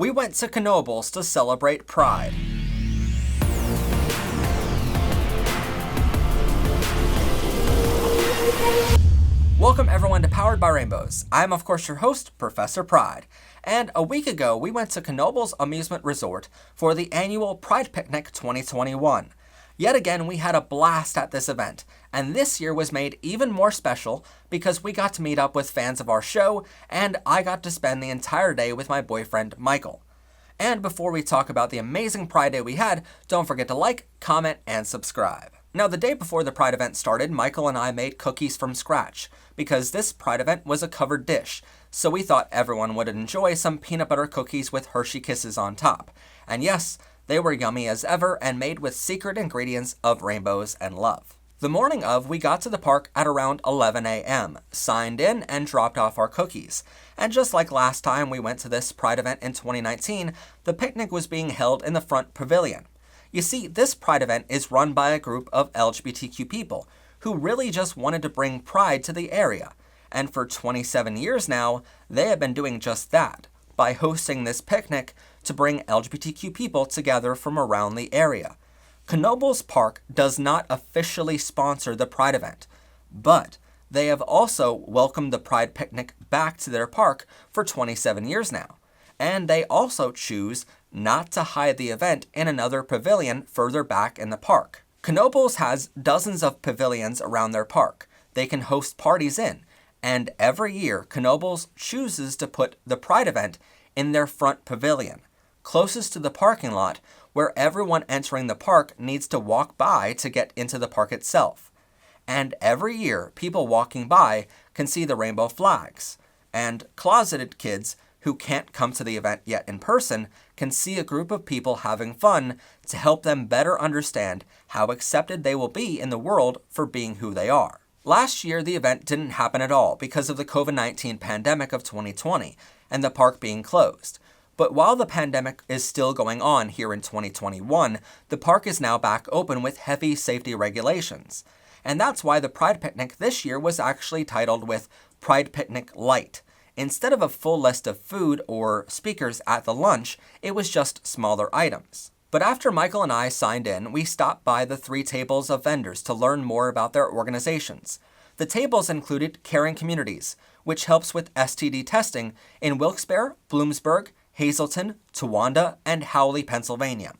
we went to Knoebels to celebrate Pride. Welcome everyone to Powered by Rainbows. I'm of course your host, Professor Pride. And a week ago, we went to Knoebels Amusement Resort for the annual Pride Picnic 2021. Yet again, we had a blast at this event, and this year was made even more special because we got to meet up with fans of our show, and I got to spend the entire day with my boyfriend, Michael. And before we talk about the amazing Pride Day we had, don't forget to like, comment, and subscribe. Now, the day before the Pride event started, Michael and I made cookies from scratch, because this Pride event was a covered dish, so we thought everyone would enjoy some peanut butter cookies with Hershey Kisses on top. And yes, they were yummy as ever and made with secret ingredients of rainbows and love. The morning of, we got to the park at around 11 a.m., signed in, and dropped off our cookies. And just like last time we went to this Pride event in 2019, the picnic was being held in the front pavilion. You see, this Pride event is run by a group of LGBTQ people who really just wanted to bring pride to the area. And for 27 years now, they have been doing just that, by hosting this picnic to bring LGBTQ people together from around the area. Knoebels Park does not officially sponsor the Pride event, but they have also welcomed the Pride picnic back to their park for 27 years now. And they also choose not to hide the event in another pavilion further back in the park. Knoebels has dozens of pavilions around their park they can host parties in, and every year Knoebels chooses to put the Pride event in their front pavilion, closest to the parking lot, where everyone entering the park needs to walk by to get into the park itself. And every year, people walking by can see the rainbow flags, and closeted kids who can't come to the event yet in person can see a group of people having fun to help them better understand how accepted they will be in the world for being who they are. Last year, the event didn't happen at all because of the COVID-19 pandemic of 2020 and the park being closed. But while the pandemic is still going on here in 2021, the park is now back open with heavy safety regulations. And that's why the Pride Picnic this year was actually titled with Pride Picnic Light. Instead of a full list of food or speakers at the lunch, it was just smaller items. But after Michael and I signed in, we stopped by the 3 tables of vendors to learn more about their organizations. The tables included Caring Communities, which helps with STD testing in Wilkes-Barre, Bloomsburg, Hazleton, Towanda, and Howley, Pennsylvania.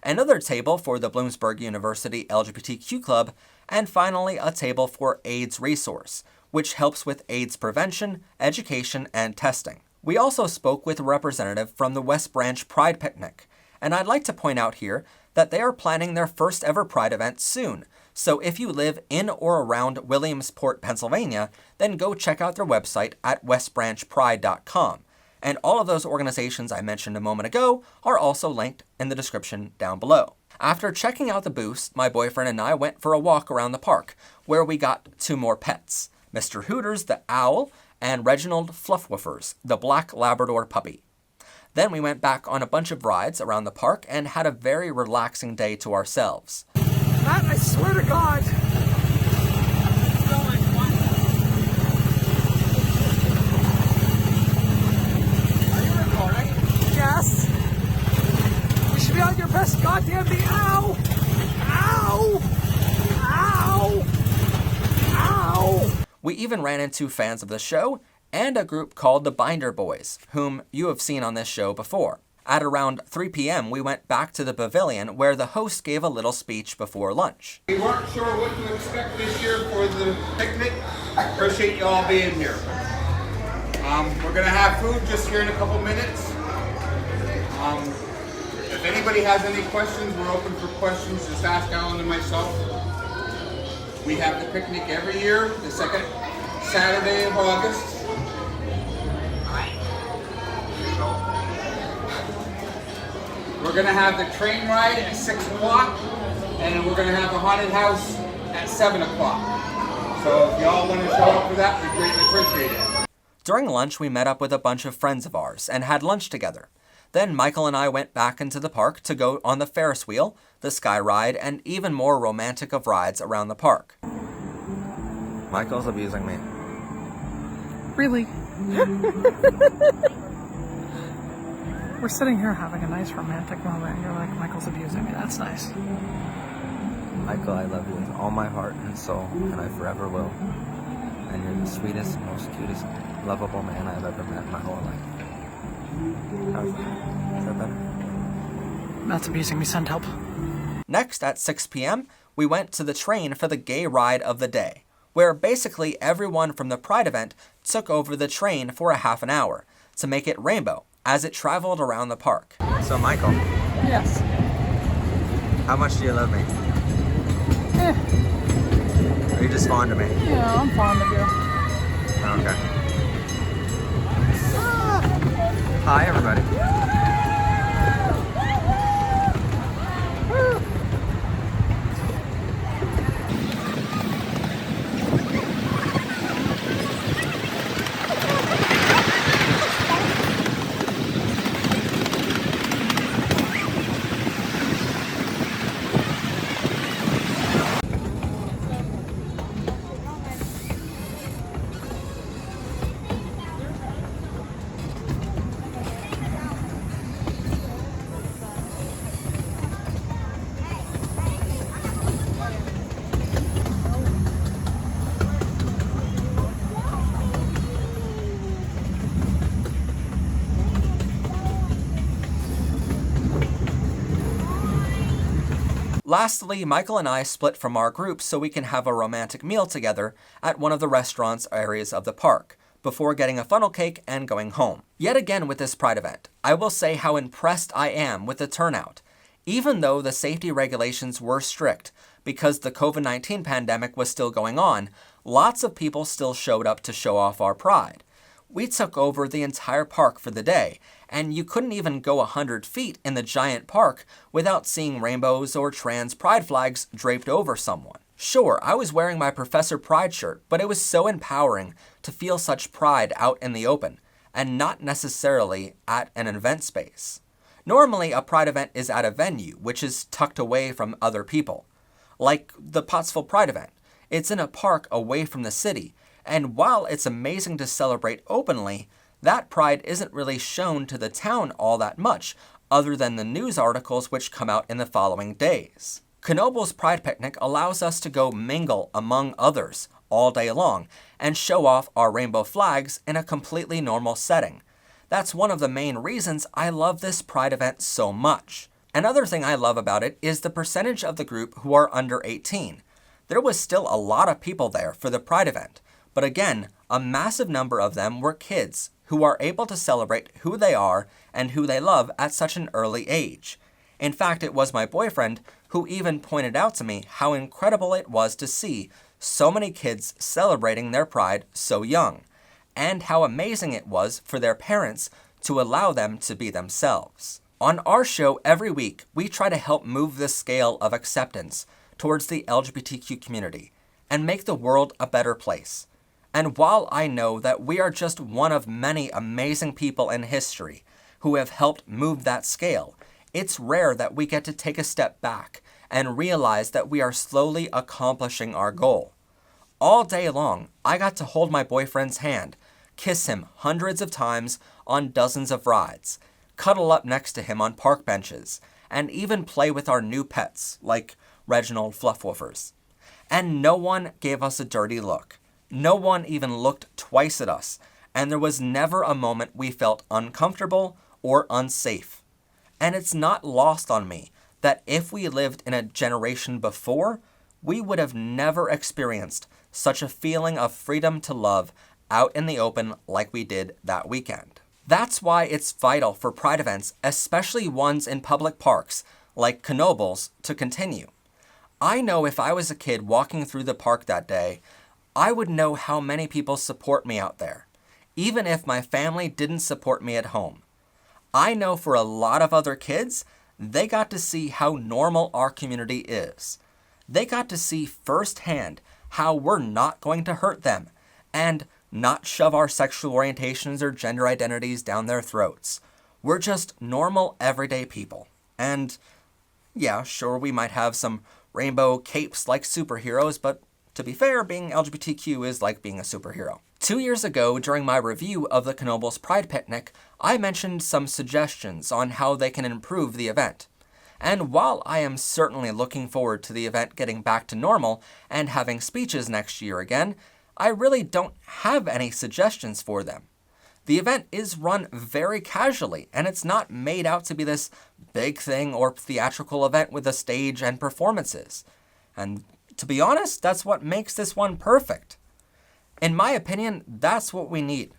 Another table for the Bloomsburg University LGBTQ Club, and finally a table for AIDS Resource, which helps with AIDS prevention, education, and testing. We also spoke with a representative from the West Branch Pride Picnic, and I'd like to point out here that they are planning their first ever Pride event soon. So if you live in or around Williamsport, Pennsylvania, then go check out their website at westbranchpride.com. And all of those organizations I mentioned a moment ago are also linked in the description down below. After checking out the booths, my boyfriend and I went for a walk around the park, where we got 2 more pets, Mr. Hooters the owl, and Reginald Fluffwoofers, the black Labrador puppy. Then we went back on a bunch of rides around the park and had a very relaxing day to ourselves. Matt, I swear to God! Are you recording? Yes! You should be on your best goddamn day. Ow! Ow! Ow! Ow! We even ran into fans of the show and a group called the Binder Boys, whom you have seen on this show before. At around 3 p.m., we went back to the pavilion where the host gave a little speech before lunch. We weren't sure what to expect this year for the picnic. Appreciate you all being here. We're going to have food just here in a couple minutes. If anybody has any questions, we're open for questions. Just ask Alan and myself. We have the picnic every year, the second Saturday of August. We're going to have the train ride at 6 o'clock, and then we're going to have the haunted house at 7 o'clock. So if y'all want to show up for that, we greatly appreciate it. During lunch, we met up with a bunch of friends of ours and had lunch together. Then Michael and I went back into the park to go on the Ferris wheel, the Sky Ride, and even more romantic of rides around the park. Michael's abusing me. Really? We're sitting here having a nice romantic moment, and you're like, Michael's abusing me. That's nice. Michael, I love you with all my heart and soul, and I forever will. And you're the sweetest, most cutest, lovable man I've ever met in my whole life. How's that? Is that better? That's abusing me. Send help. Next, at 6 p.m., we went to the train for the gay ride of the day, where basically everyone from the Pride event took over the train for a half an hour to make it rainbow as it traveled around the park. So, Michael. Yes. How much do you love me? Are you just fond of me? Yeah, I'm fond of you. Okay. Hi, everybody. Lastly, Michael and I split from our group so we can have a romantic meal together at one of the restaurants areas of the park, before getting a funnel cake and going home. Yet again with this Pride event, I will say how impressed I am with the turnout. Even though the safety regulations were strict, because the COVID-19 pandemic was still going on, lots of people still showed up to show off our pride. We took over the entire park for the day, and you couldn't even go 100 feet in the giant park without seeing rainbows or trans pride flags draped over someone. Sure, I was wearing my Professor Pride shirt, but it was so empowering to feel such pride out in the open, and not necessarily at an event space. Normally, a Pride event is at a venue, which is tucked away from other people. Like the Pottsville Pride event. It's in a park away from the city, and while it's amazing to celebrate openly, that pride isn't really shown to the town all that much, other than the news articles which come out in the following days. Knoebels Pride Picnic allows us to go mingle among others all day long and show off our rainbow flags in a completely normal setting. That's one of the main reasons I love this Pride event so much. Another thing I love about it is the percentage of the group who are under 18. There was still a lot of people there for the Pride event, but again, a massive number of them were kids who are able to celebrate who they are and who they love at such an early age. In fact, it was my boyfriend who even pointed out to me how incredible it was to see so many kids celebrating their pride so young, and how amazing it was for their parents to allow them to be themselves. On our show every week, we try to help move the scale of acceptance towards the LGBTQ community and make the world a better place. And while I know that we are just one of many amazing people in history who have helped move that scale, it's rare that we get to take a step back and realize that we are slowly accomplishing our goal. All day long, I got to hold my boyfriend's hand, kiss him hundreds of times on dozens of rides, cuddle up next to him on park benches, and even play with our new pets, like Reginald Fluffwoofers. And no one gave us a dirty look. No one even looked twice at us, and there was never a moment we felt uncomfortable or unsafe. And it's not lost on me that if we lived in a generation before, we would have never experienced such a feeling of freedom to love out in the open like we did that weekend. That's why it's vital for Pride events, especially ones in public parks like Knoebels, to continue. I know if I was a kid walking through the park that day, I would know how many people support me out there, even if my family didn't support me at home. I know for a lot of other kids, they got to see how normal our community is. They got to see firsthand how we're not going to hurt them and not shove our sexual orientations or gender identities down their throats. We're just normal, everyday people. And yeah, sure, we might have some rainbow capes like superheroes, but to be fair, being LGBTQ is like being a superhero. 2 years ago, during my review of the Knoebels Pride Picnic, I mentioned some suggestions on how they can improve the event. And while I am certainly looking forward to the event getting back to normal and having speeches next year again, I really don't have any suggestions for them. The event is run very casually, and it's not made out to be this big thing or theatrical event with a stage and performances. And to be honest, that's what makes this one perfect. In my opinion, that's what we need.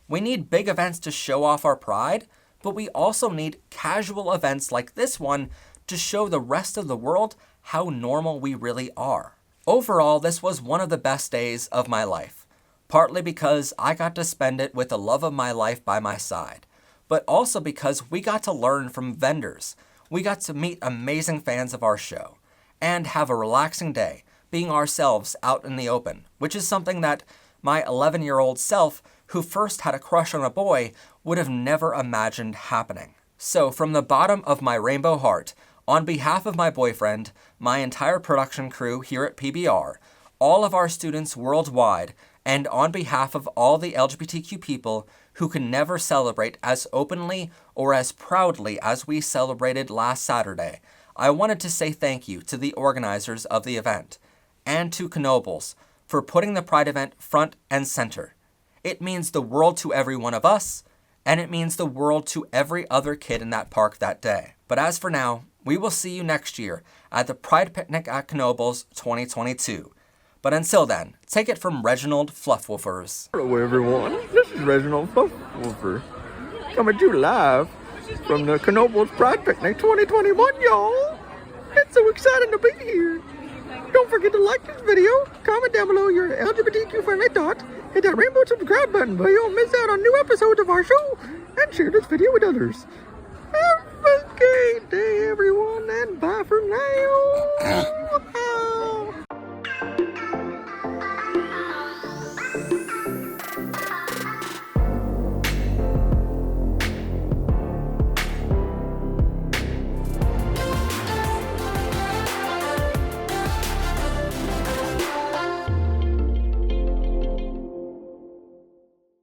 We need big events to show off our pride, but we also need casual events like this one to show the rest of the world how normal we really are. Overall, this was one of the best days of my life, partly because I got to spend it with the love of my life by my side, but also because we got to learn from vendors. We got to meet amazing fans of our show and have a relaxing day, being ourselves out in the open, which is something that my 11-year-old self, who first had a crush on a boy, would have never imagined happening. So from the bottom of my rainbow heart, on behalf of my boyfriend, my entire production crew here at PBR, all of our students worldwide, and on behalf of all the LGBTQ people who can never celebrate as openly or as proudly as we celebrated last Saturday, I wanted to say thank you to the organizers of the event, and to Knoebels for putting the Pride event front and center. It means the world to every one of us, and it means the world to every other kid in that park that day. But as for now, we will see you next year at the Pride Picnic at Knoebels 2022. But until then, take it from Reginald Fluffwolfers. Hello everyone, this is Reginald Fluffwolfer, coming to you live from the Knoebels Pride Picnic 2021, y'all. It's so exciting to be here. Don't forget to like this video, comment down below your LGBTQ friendly thoughts, hit that rainbow subscribe button so you don't miss out on new episodes of our show, and share this video with others. Have a great day everyone, and bye for now.